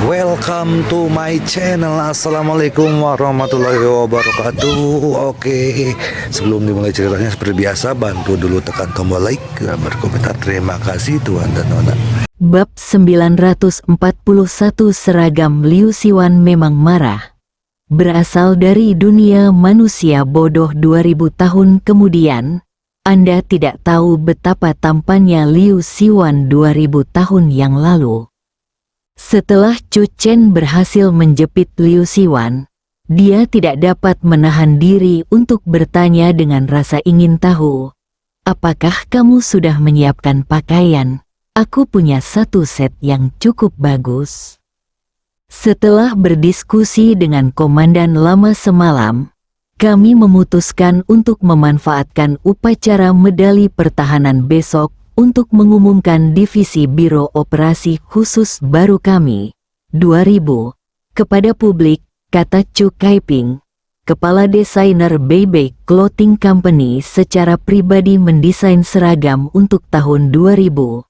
Welcome to my channel. Assalamualaikum warahmatullahi wabarakatuh. Oke, sebelum dimulai ceritanya seperti biasa, bantu dulu tekan tombol like dan berkomentar. Terima kasih Tuhan dan Nona. Bab 941 Seragam Liu Siwan memang marah. Berasal dari dunia manusia bodoh 2000 tahun kemudian, Anda tidak tahu betapa tampannya Liu Siwan 2000 tahun yang lalu. Setelah Chu Chen berhasil menjepit Liu Siwan, dia tidak dapat menahan diri untuk bertanya dengan rasa ingin tahu. Apakah kamu sudah menyiapkan pakaian? Aku punya satu set yang cukup bagus. Setelah berdiskusi dengan komandan lama semalam, kami memutuskan untuk memanfaatkan upacara medali pertahanan besok untuk mengumumkan divisi Biro Operasi Khusus baru kami, 2000, kepada publik, kata Chu Kaiping, kepala desainer Beibei Clothing Company secara pribadi mendesain seragam untuk tahun 2000.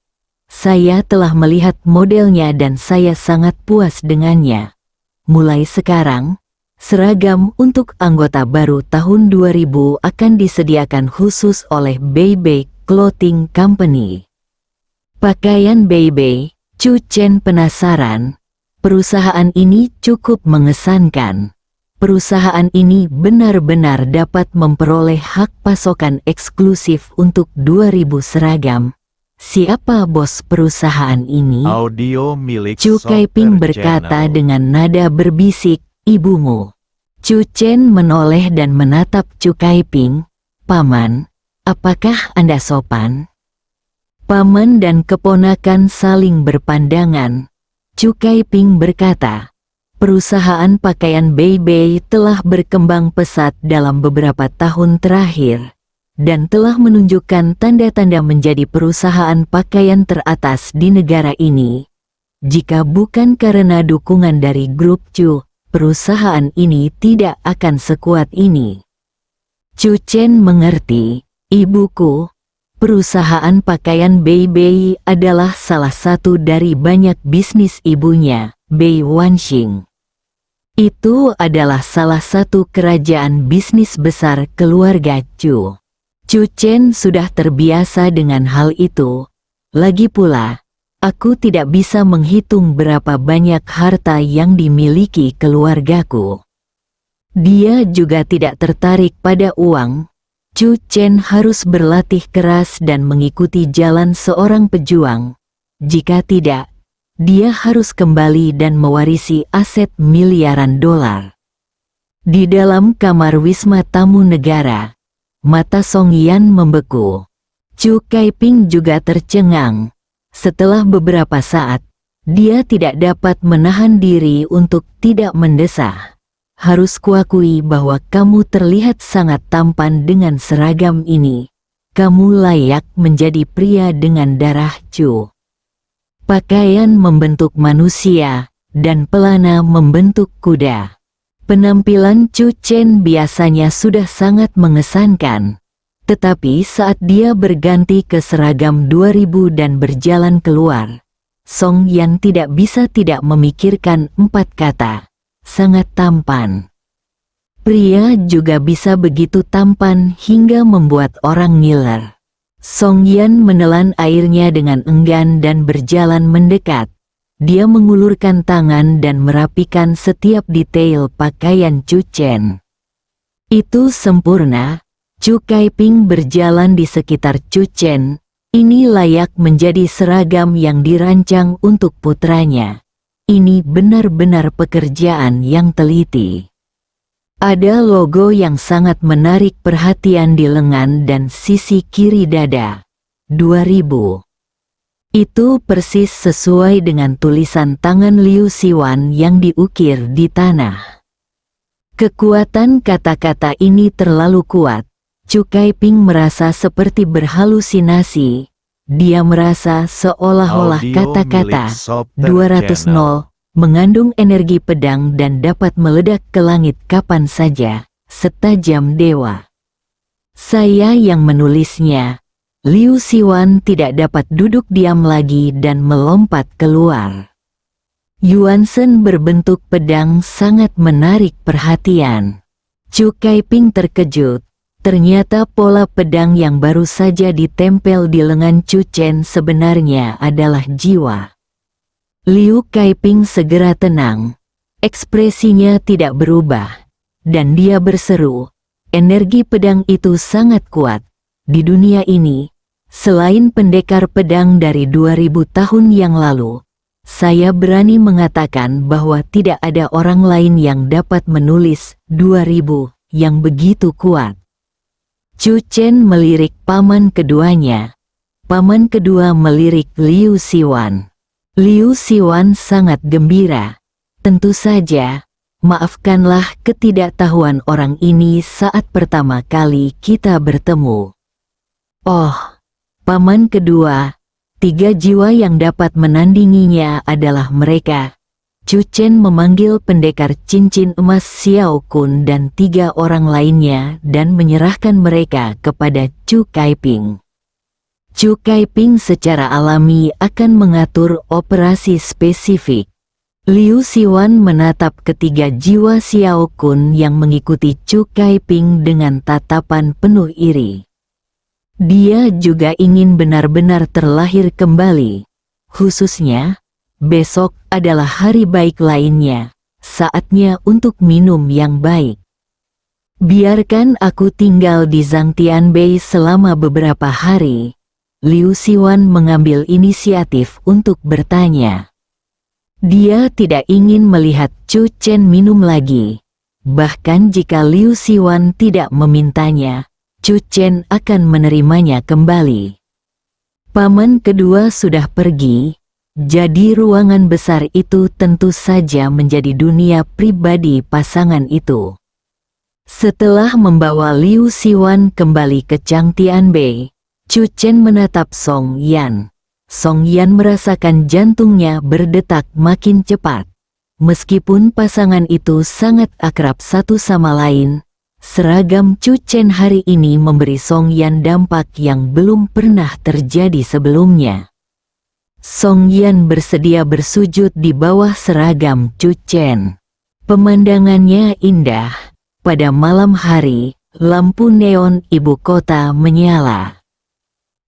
Saya telah melihat modelnya dan saya sangat puas dengannya. Mulai sekarang, seragam untuk anggota baru tahun 2000 akan disediakan khusus oleh Beibei Clothing Company. Pakaian Beibei, Chu Chen penasaran. Perusahaan ini cukup mengesankan. Perusahaan ini benar-benar dapat memperoleh hak pasokan eksklusif untuk 2000 seragam. Siapa bos perusahaan ini? Audio milik Chu Kaiping Soccer berkata Channel. dengan nada berbisik, ibumu. Chu Chen menoleh dan menatap Chu Kaiping. Paman, apakah Anda sopan? Paman dan keponakan saling berpandangan. Chu Kaiping berkata, perusahaan pakaian Beibei telah berkembang pesat dalam beberapa tahun terakhir, dan telah menunjukkan tanda-tanda menjadi perusahaan pakaian teratas di negara ini. Jika bukan karena dukungan dari grup Chu, perusahaan ini tidak akan sekuat ini. Chu Chen mengerti, ibuku. Perusahaan pakaian Beibei adalah salah satu dari banyak bisnis ibunya, Bei Wanxing. Itu adalah salah satu kerajaan bisnis besar keluarga Chu. Chu Chen sudah terbiasa dengan hal itu. Lagi pula, aku tidak bisa menghitung berapa banyak harta yang dimiliki keluargaku. Dia juga tidak tertarik pada uang. Chu Chen harus berlatih keras dan mengikuti jalan seorang pejuang. Jika tidak, dia harus kembali dan mewarisi aset miliaran dolar. Di dalam kamar wisma tamu negara, mata Song Yan membeku. Chu Kaiping juga tercengang. Setelah beberapa saat, dia tidak dapat menahan diri untuk tidak mendesah. Harus kuakui bahwa kamu terlihat sangat tampan dengan seragam ini. Kamu layak menjadi pria dengan darah Chu. Pakaian membentuk manusia, dan pelana membentuk kuda. Penampilan Chu Chen biasanya sudah sangat mengesankan. Tetapi saat dia berganti ke seragam 2000 dan berjalan keluar, Song Yan tidak bisa tidak memikirkan 4 kata. Sangat tampan. Pria juga bisa begitu tampan hingga membuat orang ngiler. Song Yan menelan airnya dengan enggan dan berjalan mendekat. Dia mengulurkan tangan dan merapikan setiap detail pakaian Chu Chen. Itu sempurna. Chu Kaiping berjalan di sekitar Chu Chen. Ini layak menjadi seragam yang dirancang untuk putranya. Ini benar-benar pekerjaan yang teliti. Ada logo yang sangat menarik perhatian di lengan dan sisi kiri dada. 2000. Itu persis sesuai dengan tulisan tangan Liu Siwan yang diukir di tanah. Kekuatan kata-kata ini terlalu kuat. Chu Kaiping merasa seperti berhalusinasi. Dia merasa seolah-olah kata-kata 200 mengandung energi pedang dan dapat meledak ke langit kapan saja, setajam dewa. Saya yang menulisnya. Liu Siwan tidak dapat duduk diam lagi dan melompat keluar. Yuansen berbentuk pedang sangat menarik perhatian. Chu Kaiping terkejut. Ternyata pola pedang yang baru saja ditempel di lengan Chu Chen sebenarnya adalah jiwa. Liu Kaiping segera tenang. Ekspresinya tidak berubah. Dan dia berseru, energi pedang itu sangat kuat. Di dunia ini, selain pendekar pedang dari 2000 tahun yang lalu, saya berani mengatakan bahwa tidak ada orang lain yang dapat menulis 2000 yang begitu kuat. Chu Chen melirik paman keduanya. Paman kedua melirik Liu Siwan. Liu Siwan sangat gembira. Tentu saja, maafkanlah ketidaktahuan orang ini saat pertama kali kita bertemu. Oh, paman kedua, 3 jiwa yang dapat menandinginya adalah mereka. Chu Chen memanggil pendekar cincin emas Xiao Kun dan 3 orang lainnya dan menyerahkan mereka kepada Chu Kaiping. Chu Kaiping secara alami akan mengatur operasi spesifik. Liu Siwan menatap ketiga jiwa Xiao Kun yang mengikuti Chu Kaiping dengan tatapan penuh iri. Dia juga ingin benar-benar terlahir kembali. Khususnya, besok adalah hari baik lainnya. Saatnya untuk minum yang baik. Biarkan aku tinggal di Zhangtianbei selama beberapa hari. Liu Siwan mengambil inisiatif untuk bertanya. Dia tidak ingin melihat Chu Chen minum lagi. Bahkan jika Liu Siwan tidak memintanya, Chu Chen akan menerimanya kembali. Paman kedua sudah pergi, jadi ruangan besar itu tentu saja menjadi dunia pribadi pasangan itu. Setelah membawa Liu Siwan kembali ke Zhangtianbei, Chu Chen menatap Song Yan. Song Yan merasakan jantungnya berdetak makin cepat. Meskipun pasangan itu sangat akrab satu sama lain, seragam Chu Chen hari ini memberi Song Yan dampak yang belum pernah terjadi sebelumnya. Song Yan bersedia bersujud di bawah seragam Chu Chen. Pemandangannya indah. Pada malam hari, lampu neon ibu kota menyala.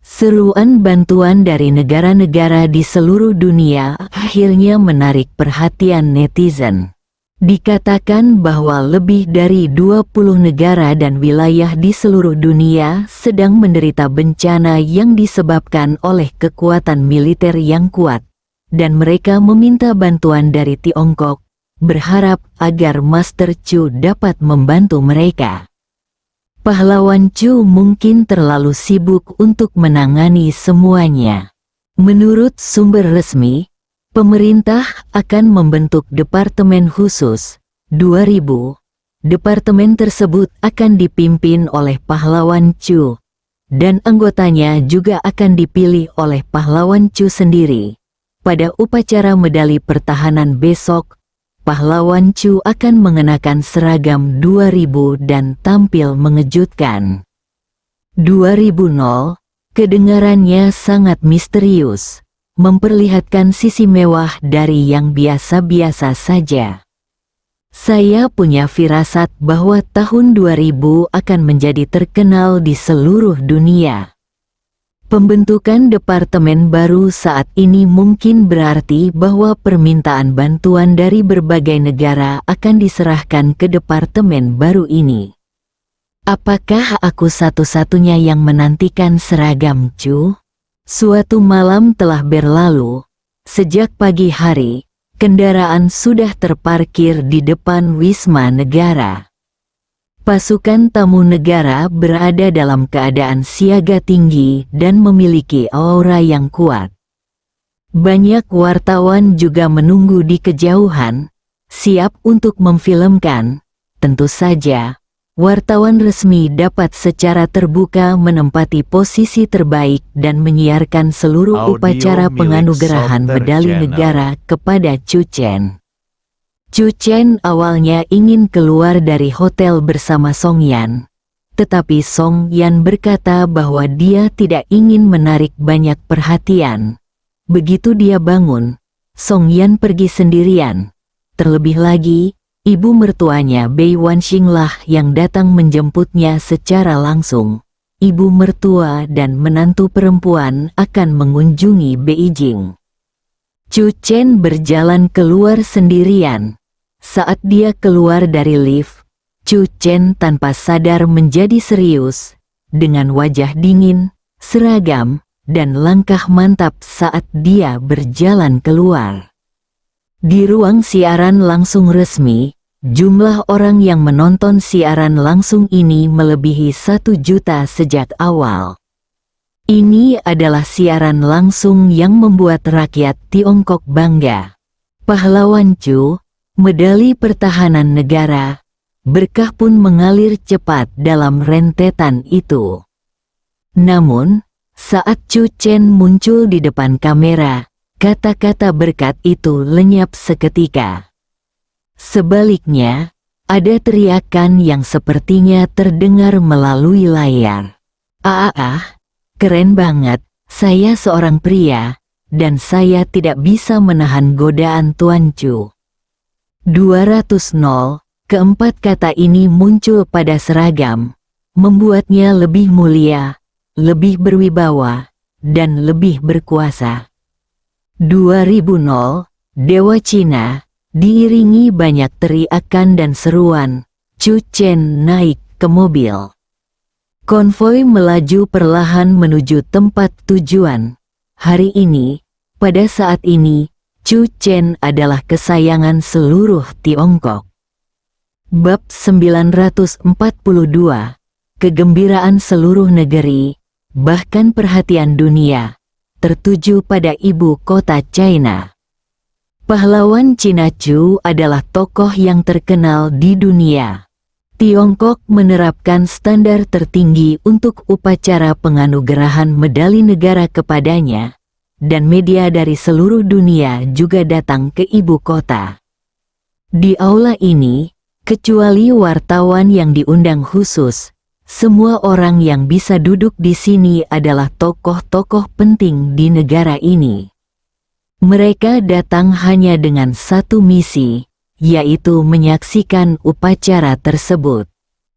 Seruan bantuan dari negara-negara di seluruh dunia akhirnya menarik perhatian netizen. Dikatakan bahwa lebih dari 20 negara dan wilayah di seluruh dunia sedang menderita bencana yang disebabkan oleh kekuatan militer yang kuat, dan mereka meminta bantuan dari Tiongkok, berharap agar Master Chu dapat membantu mereka. Pahlawan Chu mungkin terlalu sibuk untuk menangani semuanya. Menurut sumber resmi, pemerintah akan membentuk departemen khusus, 2000. Departemen tersebut akan dipimpin oleh pahlawan Chu, dan anggotanya juga akan dipilih oleh pahlawan Chu sendiri. Pada upacara medali pertahanan besok, pahlawan Chu akan mengenakan seragam 2000 dan tampil mengejutkan. 2000 kedengarannya sangat misterius, memperlihatkan sisi mewah dari yang biasa-biasa saja. Saya punya firasat bahwa tahun 2000 akan menjadi terkenal di seluruh dunia. Pembentukan departemen baru saat ini mungkin berarti bahwa permintaan bantuan dari berbagai negara akan diserahkan ke departemen baru ini. Apakah aku satu-satunya yang menantikan seragam Chu? Suatu malam telah berlalu. Sejak pagi hari, kendaraan sudah terparkir di depan Wisma Negara. Pasukan tamu negara berada dalam keadaan siaga tinggi dan memiliki aura yang kuat. Banyak wartawan juga menunggu di kejauhan, siap untuk memfilmkan. Tentu saja, wartawan resmi dapat secara terbuka menempati posisi terbaik dan menyiarkan seluruh upacara penganugerahan medali negara kepada Chu Chen. Chu Chen awalnya ingin keluar dari hotel bersama Song Yan, tetapi Song Yan berkata bahwa dia tidak ingin menarik banyak perhatian. Begitu dia bangun, Song Yan pergi sendirian. Terlebih lagi, ibu mertuanya Bei Wanxing lah yang datang menjemputnya secara langsung. Ibu mertua dan menantu perempuan akan mengunjungi Beijing. Chu Chen berjalan keluar sendirian. Saat dia keluar dari lift, Chu Chen tanpa sadar menjadi serius, dengan wajah dingin, seragam, dan langkah mantap saat dia berjalan keluar. Di ruang siaran langsung resmi, jumlah orang yang menonton siaran langsung ini melebihi 1 juta sejak awal. Ini adalah siaran langsung yang membuat rakyat Tiongkok bangga. Pahlawan Chu, medali pertahanan negara, berkah pun mengalir cepat dalam rentetan itu. Namun, saat Chu Chen muncul di depan kamera, kata-kata berkat itu lenyap seketika. Sebaliknya, ada teriakan yang sepertinya terdengar melalui layar. Keren banget, saya seorang pria, dan saya tidak bisa menahan godaan Tuan Chu. 200. Keempat kata ini muncul pada seragam, membuatnya lebih mulia, lebih berwibawa, dan lebih berkuasa. 2000. Dewa Cina, diiringi banyak teriakan dan seruan, Chu Chen naik ke mobil. Konvoi melaju perlahan menuju tempat tujuan. Hari ini, pada saat ini, Chu Chen adalah kesayangan seluruh Tiongkok. Bab 942. Kegembiraan seluruh negeri, bahkan perhatian dunia, tertuju pada ibu kota China. Pahlawan Cina Chu adalah tokoh yang terkenal di dunia. Tiongkok menerapkan standar tertinggi untuk upacara penganugerahan medali negara kepadanya, dan media dari seluruh dunia juga datang ke ibu kota. Di aula ini, kecuali wartawan yang diundang khusus, semua orang yang bisa duduk di sini adalah tokoh-tokoh penting di negara ini. Mereka datang hanya dengan satu misi, yaitu menyaksikan upacara tersebut.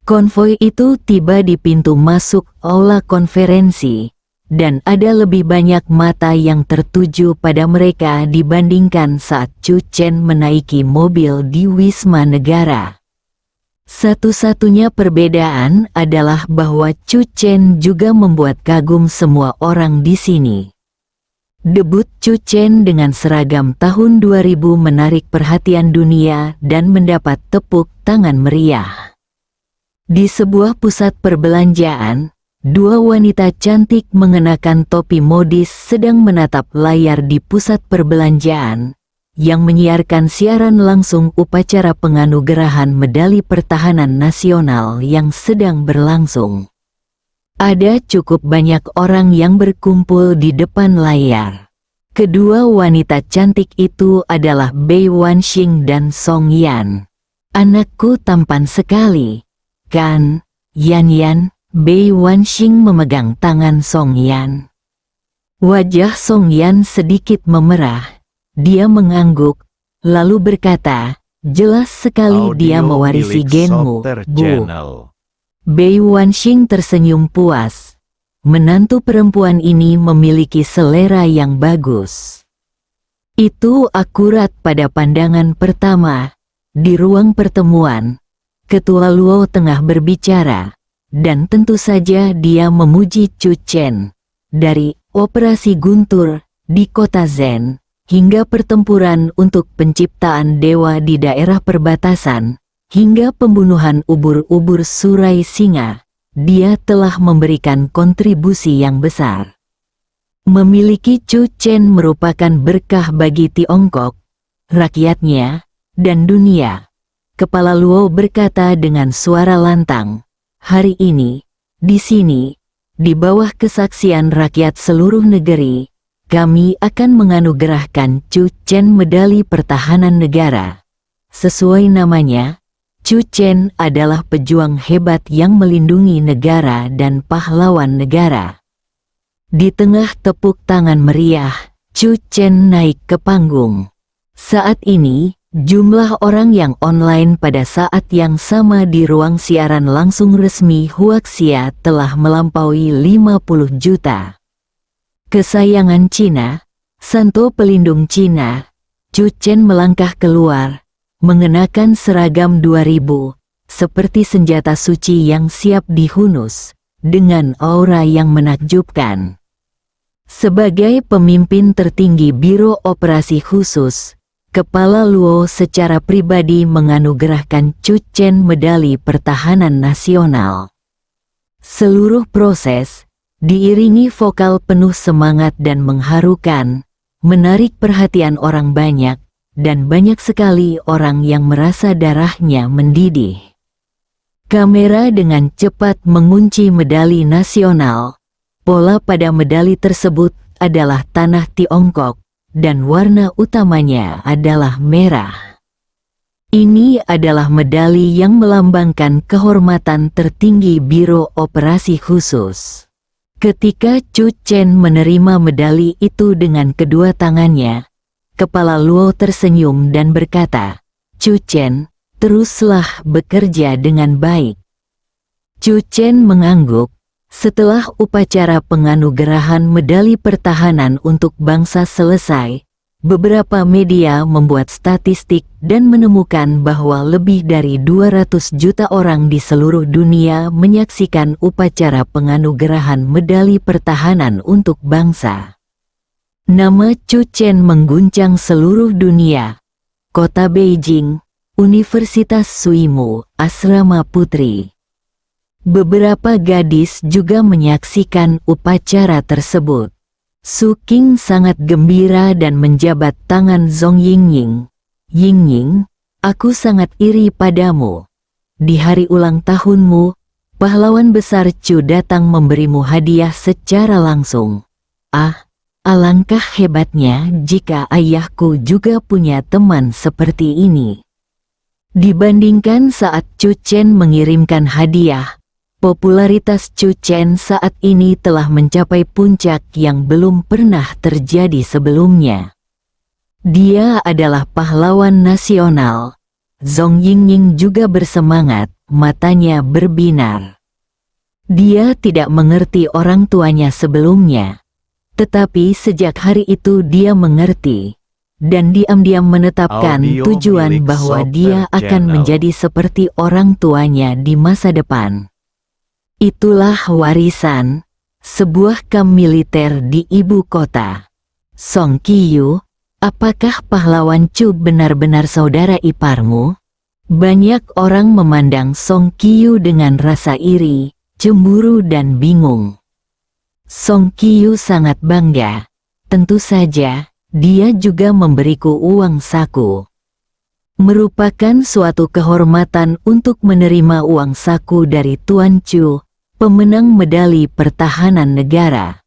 Konvoi itu tiba di pintu masuk aula konferensi, dan ada lebih banyak mata yang tertuju pada mereka dibandingkan saat Chu Chen menaiki mobil di Wisma Negara. Satu-satunya perbedaan adalah bahwa Chu Chen juga membuat kagum semua orang di sini. Debut Chu Chen dengan seragam tahun 2000 menarik perhatian dunia dan mendapat tepuk tangan meriah. Di sebuah pusat perbelanjaan, dua wanita cantik mengenakan topi modis sedang menatap layar di pusat perbelanjaan, yang menyiarkan siaran langsung upacara penganugerahan medali pertahanan nasional yang sedang berlangsung. Ada cukup banyak orang yang berkumpul di depan layar. Kedua wanita cantik itu adalah Bei Wanxing dan Song Yan. Anakku tampan sekali, kan, Yan? Bei Wanxing memegang tangan Song Yan. Wajah Song Yan sedikit memerah. Dia mengangguk, lalu berkata, jelas sekali dia mewarisi genmu, Bu. Bei Wanxing tersenyum puas. Menantu perempuan ini memiliki selera yang bagus. Itu akurat pada pandangan pertama. Di ruang pertemuan, Ketua Luo tengah berbicara, dan tentu saja dia memuji Chu Chen. Dari operasi Guntur di kota Zen, hingga pertempuran untuk penciptaan dewa di daerah perbatasan, hingga pembunuhan ubur-ubur Surai Singa, dia telah memberikan kontribusi yang besar. Memiliki Chu Chen merupakan berkah bagi Tiongkok, rakyatnya, dan dunia. Kepala Luo berkata dengan suara lantang, hari ini, di sini, di bawah kesaksian rakyat seluruh negeri, kami akan menganugerahkan Chu Chen medali pertahanan negara. Sesuai namanya, Chu Chen adalah pejuang hebat yang melindungi negara dan pahlawan negara. Di tengah tepuk tangan meriah, Chu Chen naik ke panggung. Saat ini, jumlah orang yang online pada saat yang sama di ruang siaran langsung resmi Huaxia telah melampaui 50 juta. Kesayangan Cina, Santo pelindung Cina, Chu Chen melangkah keluar, mengenakan seragam 2000, seperti senjata suci yang siap dihunus, dengan aura yang menakjubkan. Sebagai pemimpin tertinggi Biro Operasi Khusus, Kepala Luo secara pribadi menganugerahkan Chu Chen medali pertahanan nasional. Seluruh proses diiringi vokal penuh semangat dan mengharukan, menarik perhatian orang banyak, dan banyak sekali orang yang merasa darahnya mendidih. Kamera dengan cepat mengunci medali nasional. Pola pada medali tersebut adalah tanah Tiongkok, dan warna utamanya adalah merah. Ini adalah medali yang melambangkan kehormatan tertinggi Biro Operasi Khusus. Ketika Chu Chen menerima medali itu dengan kedua tangannya, Kepala Luo tersenyum dan berkata, "Chu Chen, teruslah bekerja dengan baik." Chu Chen mengangguk. Setelah upacara penganugerahan medali pertahanan untuk bangsa selesai, beberapa media membuat statistik dan menemukan bahwa lebih dari 200 juta orang di seluruh dunia menyaksikan upacara penganugerahan medali pertahanan untuk bangsa. Nama Chu Chen mengguncang seluruh dunia. Kota Beijing, Universitas Suimu, Asrama Putri. Beberapa gadis juga menyaksikan upacara tersebut. Su Qing sangat gembira dan menjabat tangan Zhong Yingying. "Yingying, aku sangat iri padamu. Di hari ulang tahunmu, pahlawan besar Chu datang memberimu hadiah secara langsung. Ah, alangkah hebatnya jika ayahku juga punya teman seperti ini." Dibandingkan saat Chu Chen mengirimkan hadiah, popularitas Chu Chen saat ini telah mencapai puncak yang belum pernah terjadi sebelumnya. Dia adalah pahlawan nasional. Zhong Yingying juga bersemangat, matanya berbinar. Dia tidak mengerti orang tuanya sebelumnya, tetapi sejak hari itu dia mengerti, dan diam-diam menetapkan tujuan bahwa dia akan menjadi seperti orang tuanya di masa depan. Itulah warisan, sebuah kamp militer di ibu kota. Song Qiyu, apakah pahlawan Chu benar-benar saudara iparmu? Banyak orang memandang Song Qiyu dengan rasa iri, cemburu dan bingung. Song Qiyu sangat bangga. Tentu saja, dia juga memberiku uang saku. Merupakan suatu kehormatan untuk menerima uang saku dari Tuan Chu, pemenang medali pertahanan negara.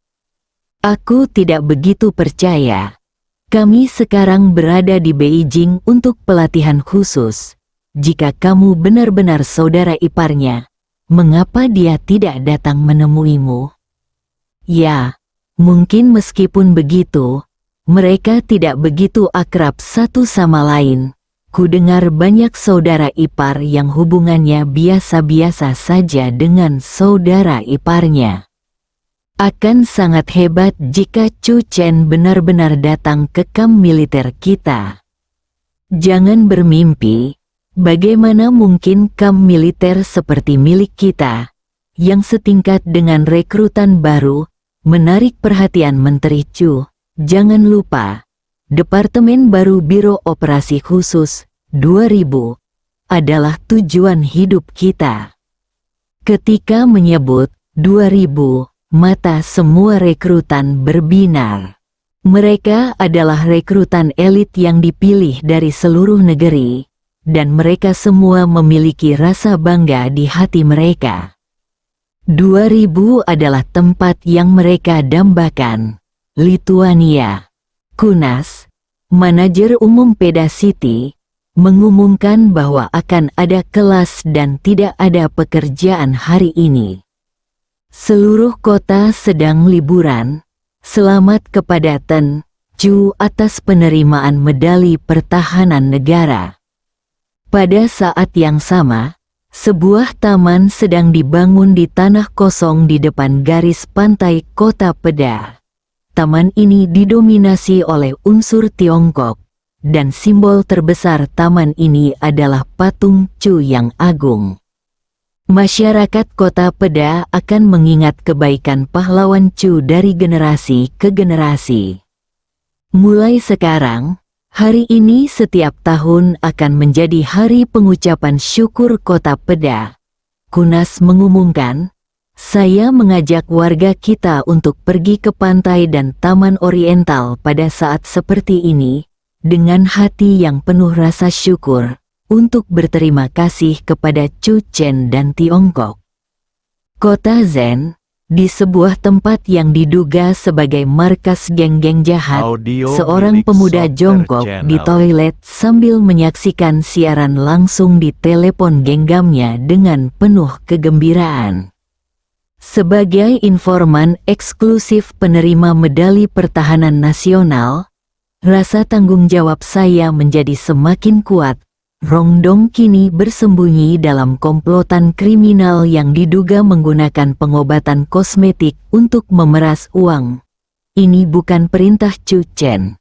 Aku tidak begitu percaya. Kami sekarang berada di Beijing untuk pelatihan khusus. Jika kamu benar-benar saudara iparnya, mengapa dia tidak datang menemuimu? Ya, mungkin meskipun begitu, mereka tidak begitu akrab satu sama lain. Ku dengar banyak saudara ipar yang hubungannya biasa-biasa saja dengan saudara iparnya. Akan sangat hebat jika Chu Chen benar-benar datang ke kamp militer kita. Jangan bermimpi. Bagaimana mungkin kamp militer seperti milik kita, yang setingkat dengan rekrutan baru, menarik perhatian Menteri Chu? Jangan lupa, Departemen baru Biro Operasi Khusus 2000 adalah tujuan hidup kita. Ketika menyebut 2000, mata semua rekrutan berbinar. Mereka adalah rekrutan elit yang dipilih dari seluruh negeri, dan mereka semua memiliki rasa bangga di hati mereka. 2000 adalah tempat yang mereka dambakan. Lithuania. Kunas, manajer umum Peda City, mengumumkan bahwa akan ada kelas dan tidak ada pekerjaan hari ini. Seluruh kota sedang liburan. Selamat kepada Ten, Chu atas penerimaan medali pertahanan negara. Pada saat yang sama, sebuah taman sedang dibangun di tanah kosong di depan garis pantai Kota Peda. Taman ini didominasi oleh unsur Tiongkok, dan simbol terbesar taman ini adalah patung Chu yang agung. Masyarakat Kota Peda akan mengingat kebaikan pahlawan Chu dari generasi ke generasi. Mulai sekarang, hari ini setiap tahun akan menjadi hari pengucapan syukur Kota Peda. Kunas mengumumkan, saya mengajak warga kita untuk pergi ke pantai dan Taman Oriental pada saat seperti ini, dengan hati yang penuh rasa syukur, untuk berterima kasih kepada Chu Chen dan Tiongkok. Kota Zen, di sebuah tempat yang diduga sebagai markas geng-geng jahat, seorang pemuda jongkok di toilet sambil menyaksikan siaran langsung di telepon genggamnya dengan penuh kegembiraan. Sebagai informan eksklusif penerima medali pertahanan nasional, rasa tanggung jawab saya menjadi semakin kuat. Rongdong kini bersembunyi dalam komplotan kriminal yang diduga menggunakan pengobatan kosmetik untuk memeras uang. Ini bukan perintah Chu Chen,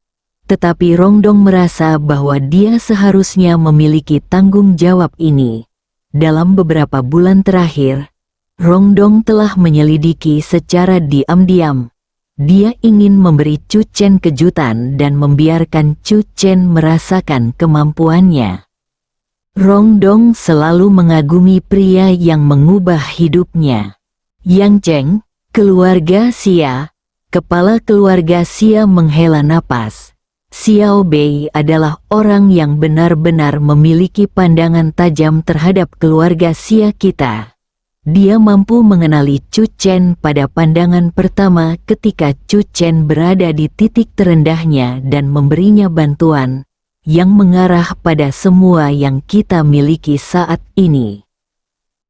tetapi Rongdong merasa bahwa dia seharusnya memiliki tanggung jawab ini. Dalam beberapa bulan terakhir, Rongdong telah menyelidiki secara diam-diam. Dia ingin memberi Chu Chen kejutan dan membiarkan Chu Chen merasakan kemampuannya. Rongdong selalu mengagumi pria yang mengubah hidupnya. Yang Cheng, keluarga Xia, kepala keluarga Xia menghela napas. Xiao Bei adalah orang yang benar-benar memiliki pandangan tajam terhadap keluarga Xia kita. Dia mampu mengenali Chu Chen pada pandangan pertama ketika Chu Chen berada di titik terendahnya dan memberinya bantuan yang mengarah pada semua yang kita miliki saat ini.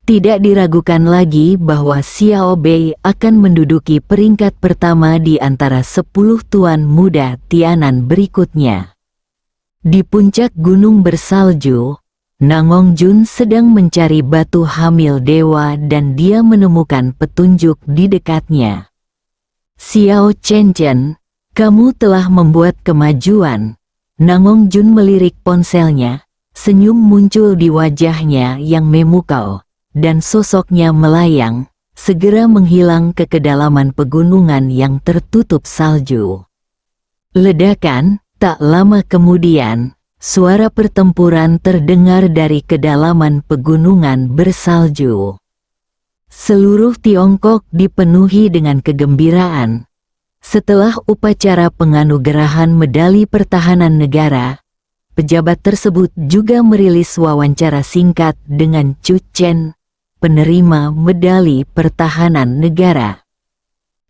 Tidak diragukan lagi bahwa Xiao Bei akan menduduki peringkat pertama di antara 10 tuan muda Tianan berikutnya. Di puncak gunung bersalju, Nangong Jun sedang mencari batu hamil dewa dan dia menemukan petunjuk di dekatnya. Xiao Chen, kamu telah membuat kemajuan. Nangong Jun melirik ponselnya, senyum muncul di wajahnya yang memukau, dan sosoknya melayang, segera menghilang ke kedalaman pegunungan yang tertutup salju. Ledakan, tak lama kemudian, suara pertempuran terdengar dari kedalaman pegunungan bersalju. Seluruh Tiongkok dipenuhi dengan kegembiraan. Setelah upacara penganugerahan medali pertahanan negara, pejabat tersebut juga merilis wawancara singkat dengan Chu Chen, penerima medali pertahanan negara.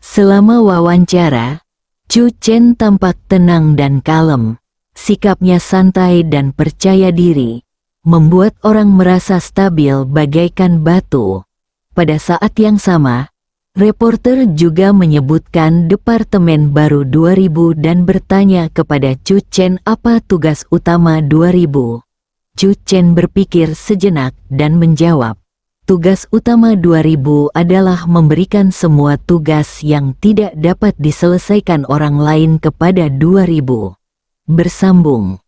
Selama wawancara, Chu Chen tampak tenang dan kalem, sikapnya santai dan percaya diri, membuat orang merasa stabil bagaikan batu. Pada saat yang sama, reporter juga menyebutkan Departemen Baru 2000 dan bertanya kepada Chu Chen apa tugas utama 2000. Chu Chen berpikir sejenak dan menjawab, tugas utama 2000 adalah memberikan semua tugas yang tidak dapat diselesaikan orang lain kepada 2000. Bersambung.